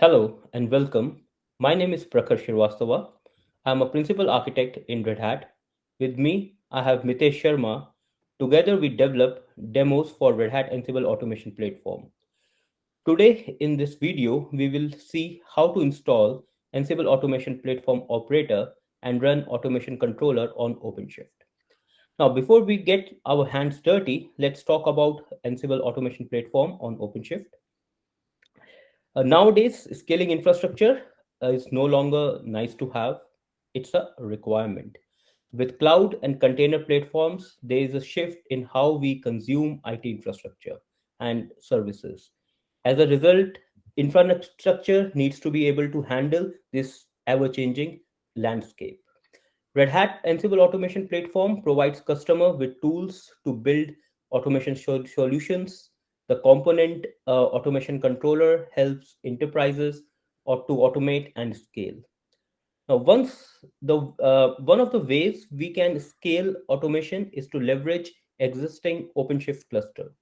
Hello and welcome. My name is Prakhar Shrivastava. I am a principal architect in Red Hat. With me, I have Mitesh Sharma. Together, we develop demos for Red Hat Ansible Automation Platform. Today, in this video, we will see how to install Ansible Automation Platform Operator and run Automation Controller on OpenShift. Now, before we get our hands dirty, let's talk about Ansible Automation Platform on OpenShift. Nowadays, scaling infrastructure is no longer nice to have, it's a requirement. With cloud and container platforms, there is a shift in how we consume IT infrastructure and services. As a result, infrastructure needs to be able to handle this ever changing landscape. Red Hat Ansible Automation Platform provides customer with tools to build automation solutions. The component automation controller helps enterprises or to automate and scale. Now, once the one of the ways we can scale automation is to leverage existing OpenShift cluster.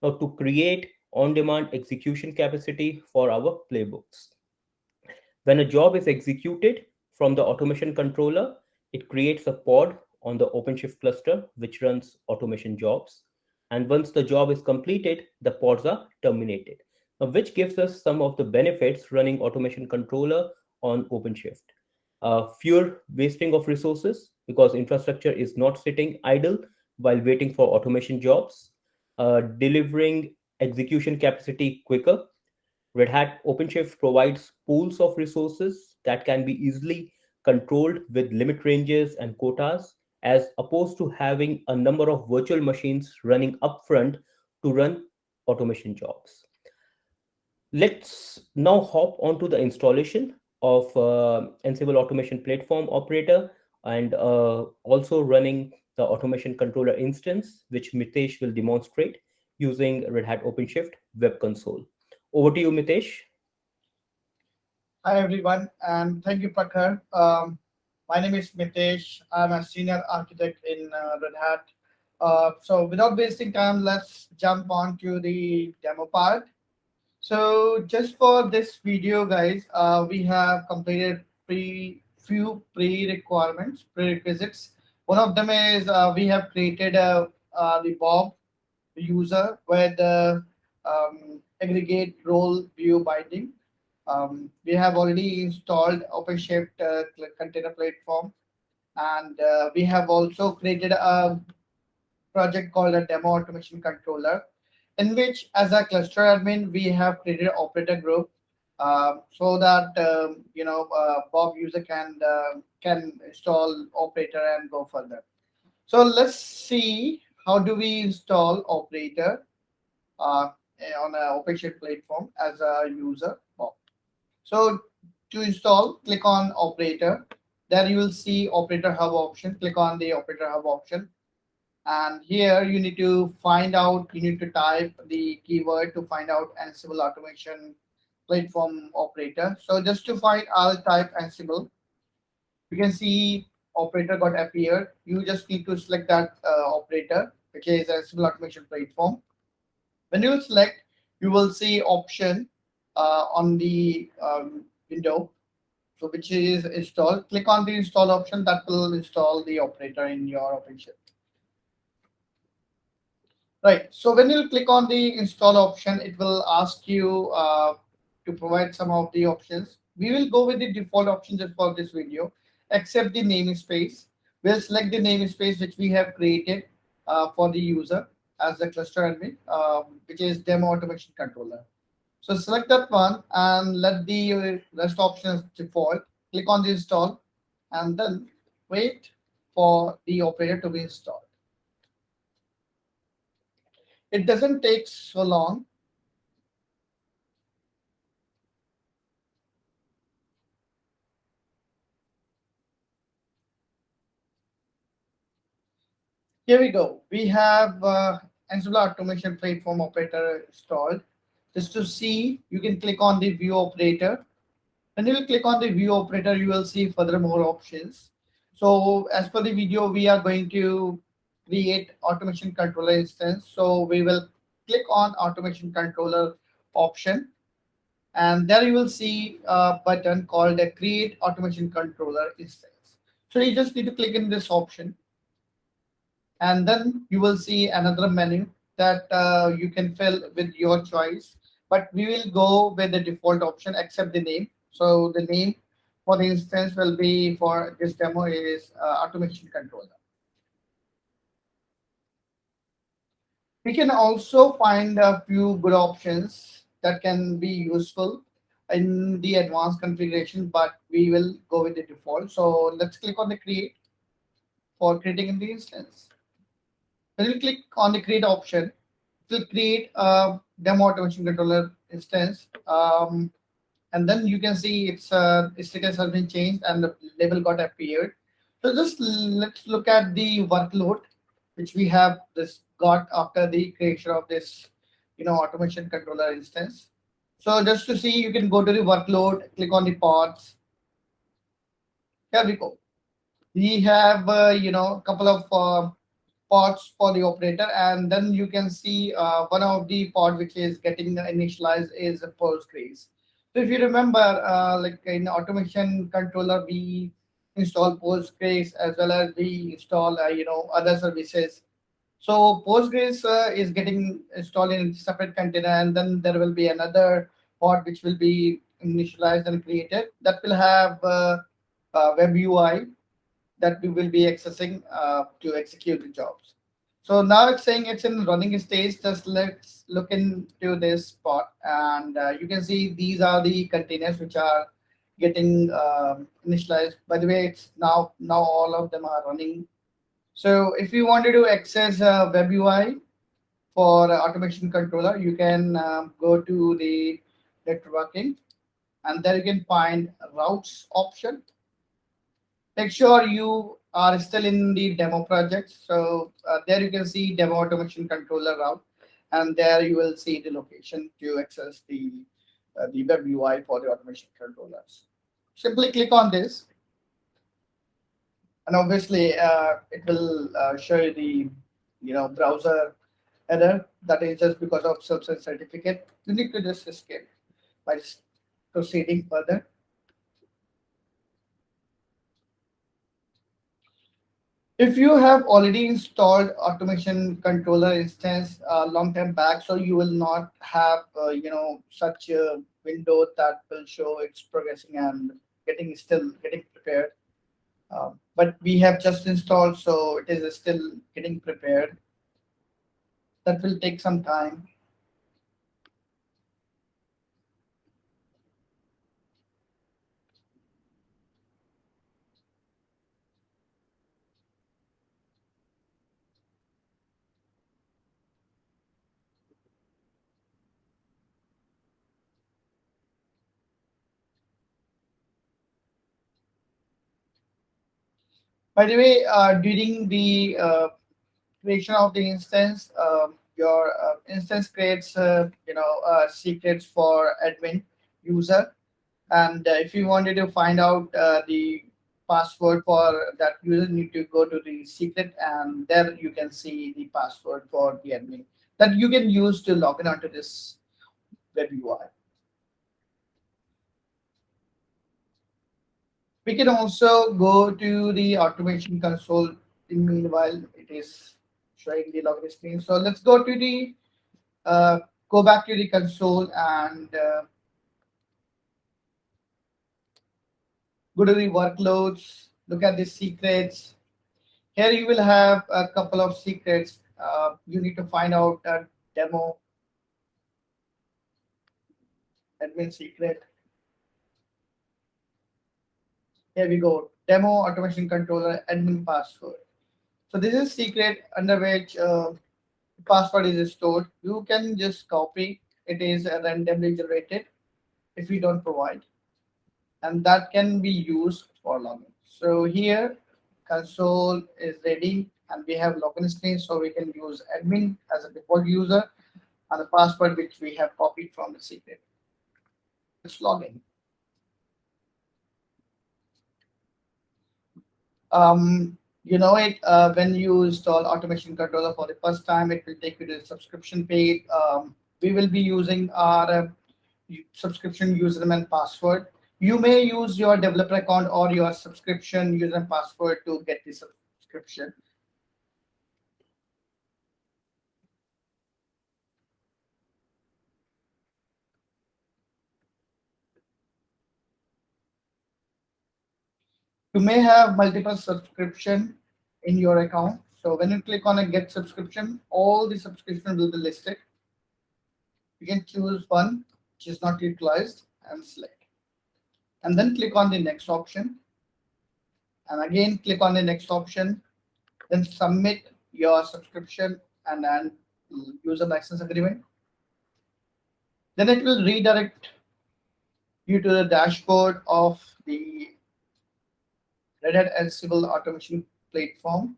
Now, to create on-demand execution capacity for our playbooks. When a job is executed from the automation controller, it creates a pod on the OpenShift cluster which runs automation jobs. And once the job is completed, the pods are terminated, now, which gives us some of the benefits running automation controller on OpenShift. Fewer wasting of resources because infrastructure is not sitting idle while waiting for automation jobs, delivering execution capacity quicker. Red Hat OpenShift provides pools of resources that can be easily controlled with limit ranges and quotas, as opposed to having a number of virtual machines running upfront to run automation jobs. Let's now hop onto the installation of Ansible Automation Platform Operator and also running the automation controller instance, which Mitesh will demonstrate using Red Hat OpenShift Web Console. Over to you, Mitesh. Hi everyone, and thank you, Prakhar. My name is Mitesh. I'm a senior architect in Red Hat. So without wasting time, let's jump on to the demo part. So just for this video, guys, we have completed few prerequisites. One of them is we have created the Bob user with the aggregate role view binding. We have already installed OpenShift container platform, and we have also created a project called a demo automation controller, in which, as a cluster admin, we have created an operator group so that Bob user can install operator and go further. So let's see how do we install operator uh, on an OpenShift platform as a user. So to install, click on operator. There you will see operator hub option. Click on the operator hub option. And here you need to type the keyword to find out Ansible automation platform operator. So just to find, I'll type Ansible. You can see operator got appeared. You just need to select that operator, which is Ansible automation platform. When you select, you will see option on the window, so which is install. Click on the install option that will install the operator in your OpenShift. Right. So when you click on the install option, it will ask you to provide some of the options. We will go with the default options just for this video, except the namespace. We'll select the namespace which we have created for the user as the cluster admin, which is demo automation controller. So select that one and let the rest options default. Click on the install and then wait for the operator to be installed. It doesn't take so long. Here we go. We have Ansible Automation Platform Operator installed. Just to see, you can click on the View Operator. When you will click on the View Operator, you will see further more options. So as per the video, we are going to create automation controller instance. So we will click on automation controller option, and there you will see a button called a Create Automation Controller Instance. So you just need to click in this option, and then you will see another menu that you can fill with your choice. But we will go with the default option, except the name. So the name for the instance will be for this demo is Automation Controller. We can also find a few good options that can be useful in the advanced configuration, but we will go with the default. So let's click on the create for creating in the instance. When you click on the create option, it will create a demo automation controller instance. And then you can see its status has been changed and the label got appeared. So just let's look at the workload which we have this got after the creation of this automation controller instance. So just to see, you can go to the workload, click on the pods. Here we go. We have a couple of pods for the operator, and then you can see one of the pod which is getting initialized is Postgres. So if you remember, like in automation controller, we install Postgres as well as we install other services. So Postgres is getting installed in a separate container, and then there will be another pod which will be initialized and created that will have web UI that we will be accessing to execute the jobs. So now it's saying it's in running stage. Just let's look into this spot, and you can see these are the containers which are getting initialized. By the way, it's now all of them are running. So if you wanted to access web UI for automation controller, you can go to the networking, and there you can find routes option. Make sure you are still in the demo project. So there you can see demo automation controller route, and there you will see the location to access the web UI for the automation controllers. Simply click on this, and obviously it will show you the browser error. That is just because of subset certificate. You need to just escape by proceeding further. If you have already installed automation controller instance a long time back, so you will not have such a window that will show it's progressing and getting prepared. But we have just installed, so it is still getting prepared. That will take some time. By the way, during the creation of the instance, your instance creates secrets for admin user, and if you wanted to find out the password for that user, you need to go to the secret, and there you can see the password for the admin that you can use to log in onto this web UI. We can also go to the automation console. In meanwhile, it is showing the login screen. So let's go to the uh, go back to the console and go to the workloads. Look at the secrets. Here you will have a couple of secrets. You need to find out a demo admin secret. Here we go. Demo automation controller admin password. So this is secret under which password is stored. You can just copy. It is randomly generated if you don't provide, and that can be used for login. So here console is ready, and we have login screen, so we can use admin as a default user and the password which we have copied from the secret. Let's log in. When you install automation controller for the first time, it will take you to the subscription page. We will be using our subscription username and password. You may use your developer account or your subscription user and password to get the subscription. You may have multiple subscription in your account. So when you click on a get subscription, all the subscription will be listed. You can choose one which is not utilized and select. And then click on the next option. And again, click on the next option. Then submit your subscription and then user license agreement. Then it will redirect you to the dashboard of the Red Hat Ansible Automation Platform.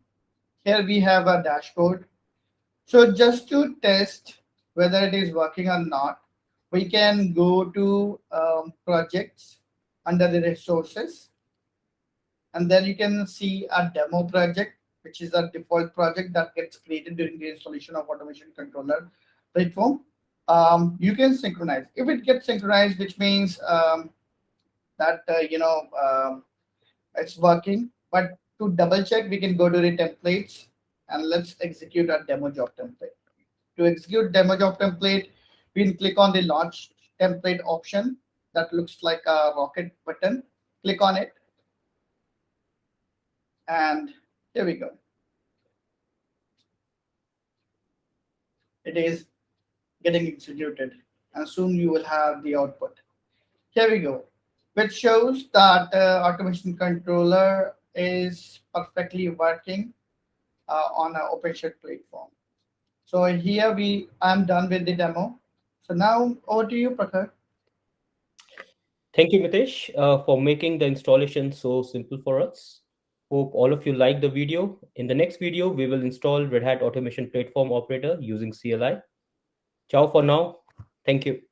Here we have a dashboard. So just to test whether it is working or not, we can go to projects under the resources, and then you can see a demo project, which is a default project that gets created during the installation of automation controller platform. You can synchronize. If it gets synchronized, which means that it's working. But to double check, we can go to the templates and let's execute our demo job template. To execute demo job template, we can click on the launch template option that looks like a rocket button. Click on it, and here we go. It is getting executed, and soon you will have the output. Here we go, which shows that automation controller is perfectly working on an OpenShift platform. So here I'm done with the demo. So now over to you, Prakhar. Thank you, Mitesh, for making the installation so simple for us. Hope all of you like the video. In the next video, we will install Red Hat Automation Platform Operator using CLI. Ciao for now. Thank you.